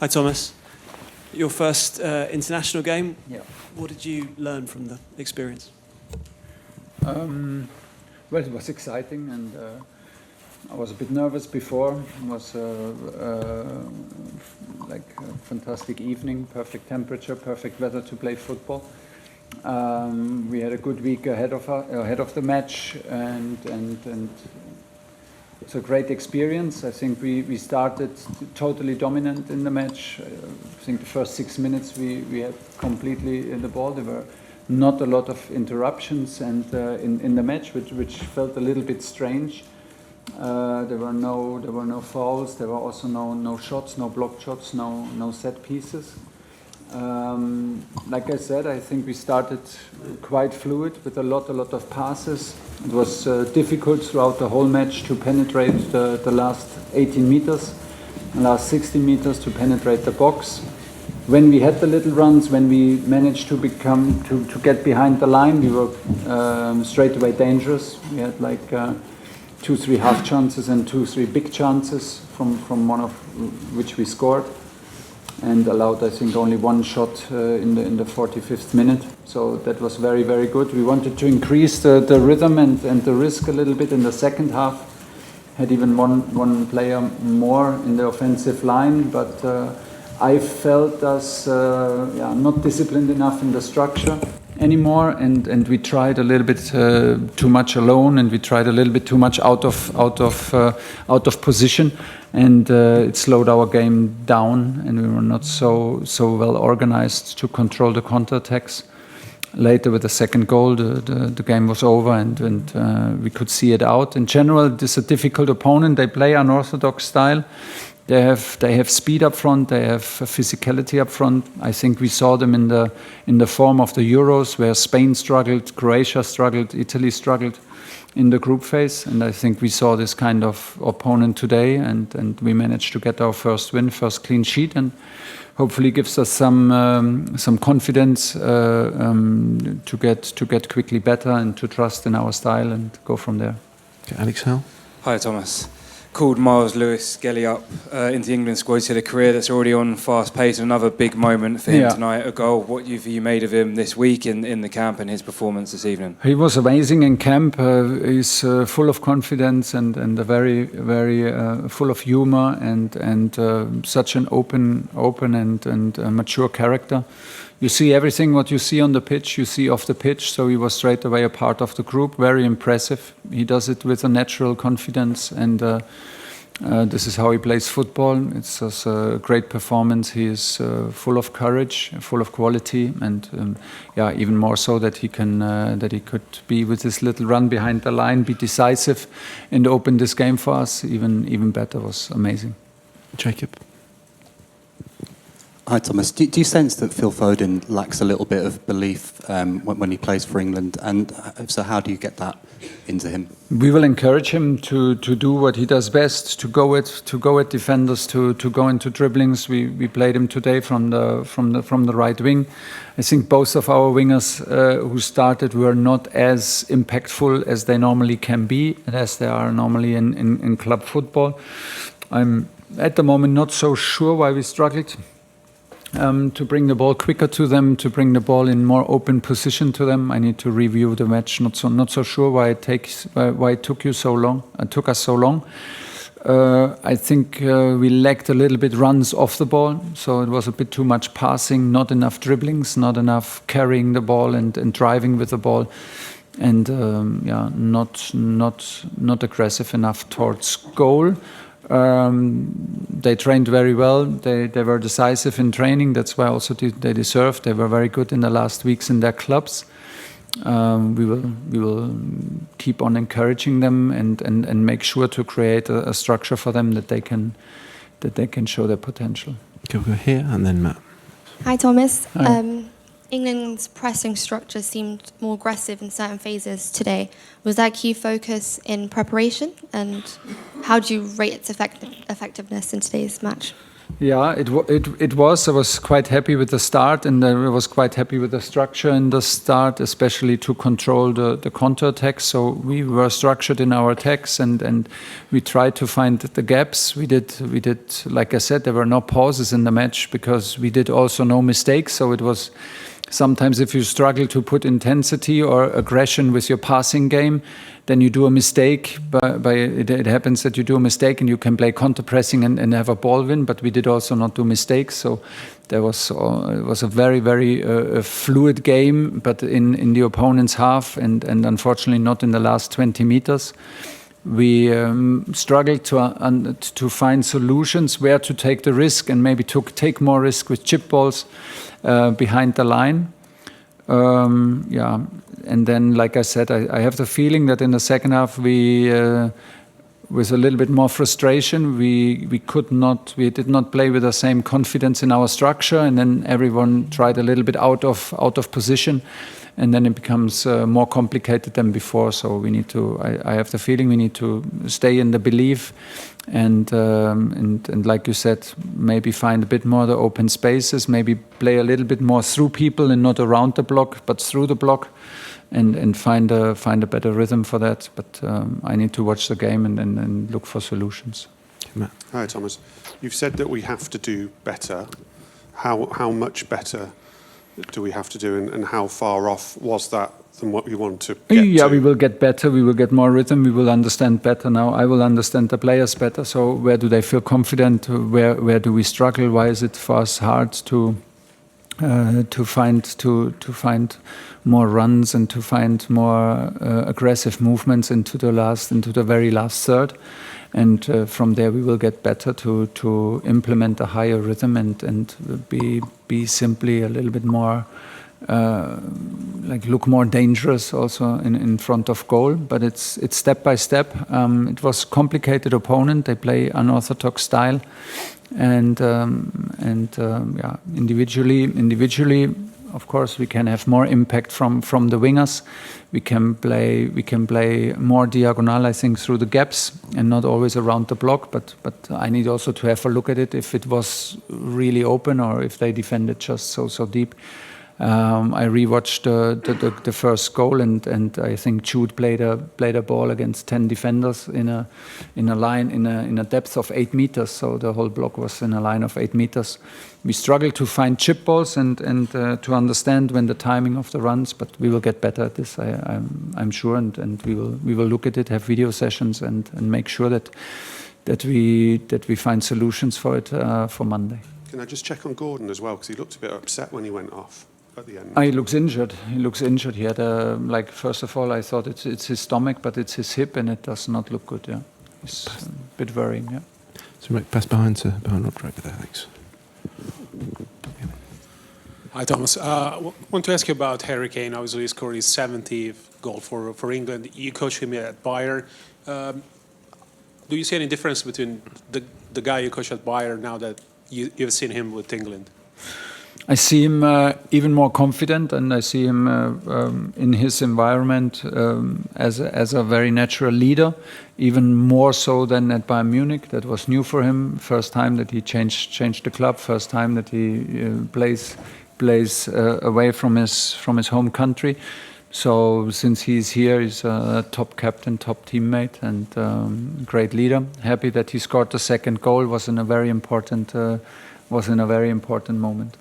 Hi, Thomas. Your first international game. Yeah. What did you learn from the experience? Well, it was exciting, and I was a bit nervous before. It was like a fantastic evening, perfect temperature, perfect weather to play football. We had a good week ahead of the match, and it's a great experience. I think we started totally dominant in the match. I think the first 6 minutes we had completely in the ball. There were not a lot of interruptions, and in the match, which felt a little bit strange. There were no fouls. There were also no shots, no blocked shots, no set pieces. Like I said, I think we started quite fluid with a lot of passes. It was difficult throughout the whole match to penetrate the last 18 meters, the last 60 meters to penetrate the box. When we had the little runs, when we managed to get behind the line, we were straight away dangerous. We had like 2-3 half chances and 2-3 big chances from one of which we scored, and allowed, I think, only one shot in the 45th minute. So that was very, very good. We wanted to increase the rhythm and the risk a little bit in the second half. Had even one player more in the offensive line, but I felt us not disciplined enough in the structure anymore, and we tried a little bit too much alone, and we tried a little bit too much out of position, and it slowed our game down, and we were not so well organized to control the counterattacks. Later, with the second goal, the game was over, and we could see it out. In general, this is a difficult opponent. They play unorthodox style. They have speed up front. They have physicality up front. I think we saw them in the form of the Euros, where Spain struggled, Croatia struggled, Italy struggled in the group phase. And I think we saw this kind of opponent today, and we managed to get our first win, first clean sheet, and hopefully gives us some confidence to get quickly better and to trust in our style and go from there. Okay, Alex Howell. Hi, Thomas. Called Myles Lewis-Skelly up into the England squad. He's had a career that's already on fast pace. Another big moment for him tonight, a goal. What have you made of him this week in the camp and his performance this evening? He was amazing in camp. He's full of confidence and a very, very full of humor and such an open and mature character. You see everything what you see on the pitch, you see off the pitch, so he was straight away a part of the group. Very impressive. He does it with a natural confidence, and this is how he plays football. It's just a great performance. He is full of courage, full of quality, and even more so that he could be with his little run behind the line, be decisive, and open this game for us. Even better. Was amazing. Jacob. Hi, Thomas. Do you sense that Phil Foden lacks a little bit of belief when he plays for England? And so how do you get that into him? We will encourage him to do what he does best, to go at defenders, to go into dribblings. We played him today from the right wing. I think both of our wingers who started were not as impactful as they normally can be, and as they are normally in club football. I'm at the moment not so sure why we struggled to bring the ball quicker to them, to bring the ball in more open position to them. I need to review the match. Not so sure why it took us so long. I think we lacked a little bit runs off the ball, so it was a bit too much passing, not enough dribblings, not enough carrying the ball and driving with the ball, and not aggressive enough towards goal. They trained very well. They were decisive in training. That's why also they deserved. They were very good in the last weeks in their clubs. We will keep on encouraging them and make sure to create a structure for them that they can show their potential. Okay, we'll go here and then Matt. Hi, Thomas. Hi. England's pressing structure seemed more aggressive in certain phases today. Was that a key focus in preparation? And how do you rate its effectiveness in today's match? Yeah, it was. I was quite happy with the start, and I was quite happy with the structure in the start, especially to control the counter-attacks. So we were structured in our attacks, and we tried to find the gaps. We did. Like I said, there were no pauses in the match because we did also no mistakes. So it was sometimes if you struggle to put intensity or aggression with your passing game, then you do a mistake. It happens that you do a mistake and you can play counter-pressing and have a ball win, but we did also not do mistakes. So there was it was a very, very fluid game, but in the opponent's half and unfortunately not in the last 20 meters. We struggled to find solutions where to take the risk and maybe to take more risk with chip balls behind the line. And then, like I said, I have the feeling that in the second half we, with a little bit more frustration, we did not play with the same confidence in our structure, and then everyone tried a little bit out of position, and then it becomes more complicated than before. So we need to. I have the feeling we need to stay in the belief, and like you said, maybe find a bit more the open spaces, maybe play a little bit more through people and not around the block, but through the block, and find a better rhythm for that. But I need to watch the game and look for solutions. Hi, Thomas. You've said that we have to do better. How much better do we have to do, and how far off was that than what we want to get to? We will get better. We will get more rhythm. We will understand better now. I will understand the players better. So where do they feel confident? Where do we struggle? Why is it for us hard to find more runs and to find more aggressive movements into the very last third? And from there we will get better to implement a higher rhythm and be simply a little bit more look more dangerous also in front of goal. But it's step by step. It was a complicated opponent. They play unorthodox style, and individually, of course, we can have more impact from the wingers. We can play more diagonal, I think, through the gaps and not always around the block. But I need also to have a look at it if it was really open or if they defended just so deep. I rewatched the first goal, and I think Jude played a ball against 10 defenders in a line in a depth of 8 meters. So the whole block was in a line of 8 meters. We struggled to find chip balls and to understand when the timing of the runs, but we will get better at this. I'm sure, and we will look at it, have video sessions, and make sure that we find solutions for it for Monday. Can I just check on Gordon as well, because he looked a bit upset when he went off at the end. He looks injured. He had first of all, I thought it's his stomach, but it's his hip, and it does not look good. Yeah, it's a bit worrying. Yeah. So pass behind Rodrigo there, thanks. Hi, Thomas. Want to ask you about Harry Kane. Obviously, he scored his 70th goal for England. You coached him at Bayern. Do you see any difference between the guy you coach at Bayern now that you've seen him with England? I see him even more confident, and I see him in his environment as a very natural leader, even more so than at Bayern Munich. That was new for him. First time that he changed the club. First time that he plays away from his home country. So since he's here, he's a top captain, top teammate, and great leader. Happy that he scored the second goal. Was in a very important moment.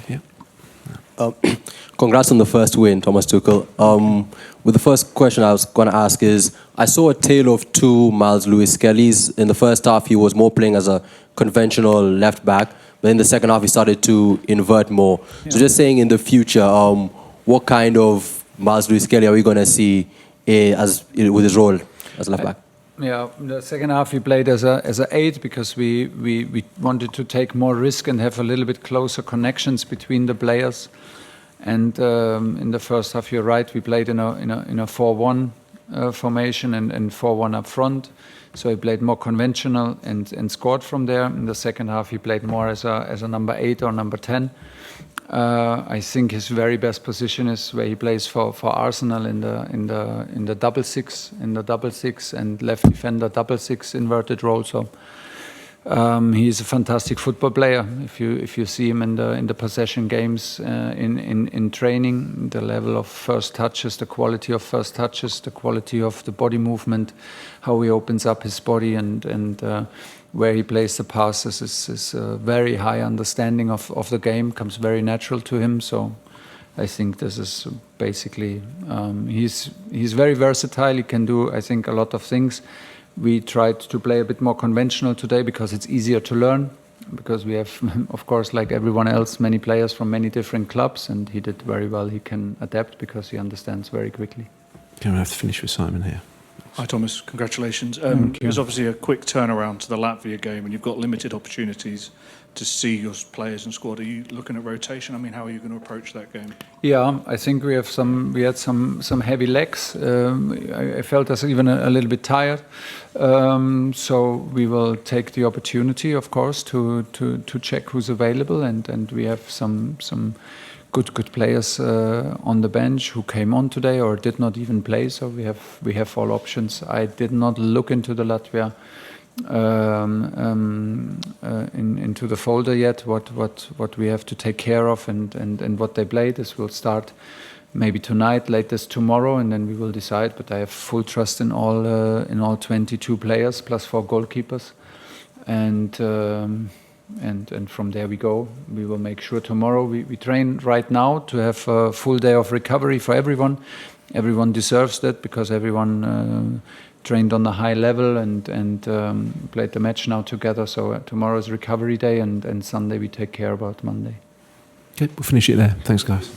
Yeah. Congrats on the first win, Thomas Tuchel. With the first question I was going to ask is, I saw a tale of two Myles Lewis-Skellys. In the first half, he was more playing as a conventional left back, but in the second half, he started to invert more. Yeah. So just saying, in the future, what kind of Myles Lewis-Skelly are we going to see with his role as left back? Yeah, in the second half he played as a 8 because we wanted to take more risk and have a little bit closer connections between the players. And in the first half, you're right, we played in a 4-1 formation and 4-1 up front. So he played more conventional and scored from there. In the second half, he played more as a number 8 or number 10. I think his very best position is where he plays for Arsenal in the double six and left defender double 6 inverted role. So He's a fantastic football player. If you see him in the possession games in training, the level of first touches, the quality of first touches, the quality of the body movement, how he opens up his body and where he plays the passes is a very high understanding of the game, comes very natural to him. So I think this is basically he's very versatile. He can do, I think, a lot of things. We tried to play a bit more conventional today because it's easier to learn, because we have, of course, like everyone else, many players from many different clubs, and he did very well. He can adapt because he understands very quickly. Going to have to finish with Simon here. Hi Thomas, congratulations. Thank It you. was obviously a quick turnaround to the Latvia game, and you've got limited opportunities to see your players and squad. Are you looking at rotation? I mean, how are you going to approach that game? Yeah, I think we had some heavy legs. I felt us even a little bit tired. So we will take the opportunity, of course, to check who's available, and we have some good players on the bench who came on today or did not even play. So we have all options. I did not look into the Latvia into the folder yet. What we have to take care of and what they play. This will start maybe tonight, latest tomorrow, and then we will decide. But I have full trust in all 22 players plus 4 goalkeepers, and from there we go. We will make sure tomorrow we train right now to have a full day of recovery for everyone. Everyone deserves that because everyone trained on a high level and played the match now together. So tomorrow is recovery day, and Sunday we take care about Monday. Okay, we'll finish it there. Thanks, guys.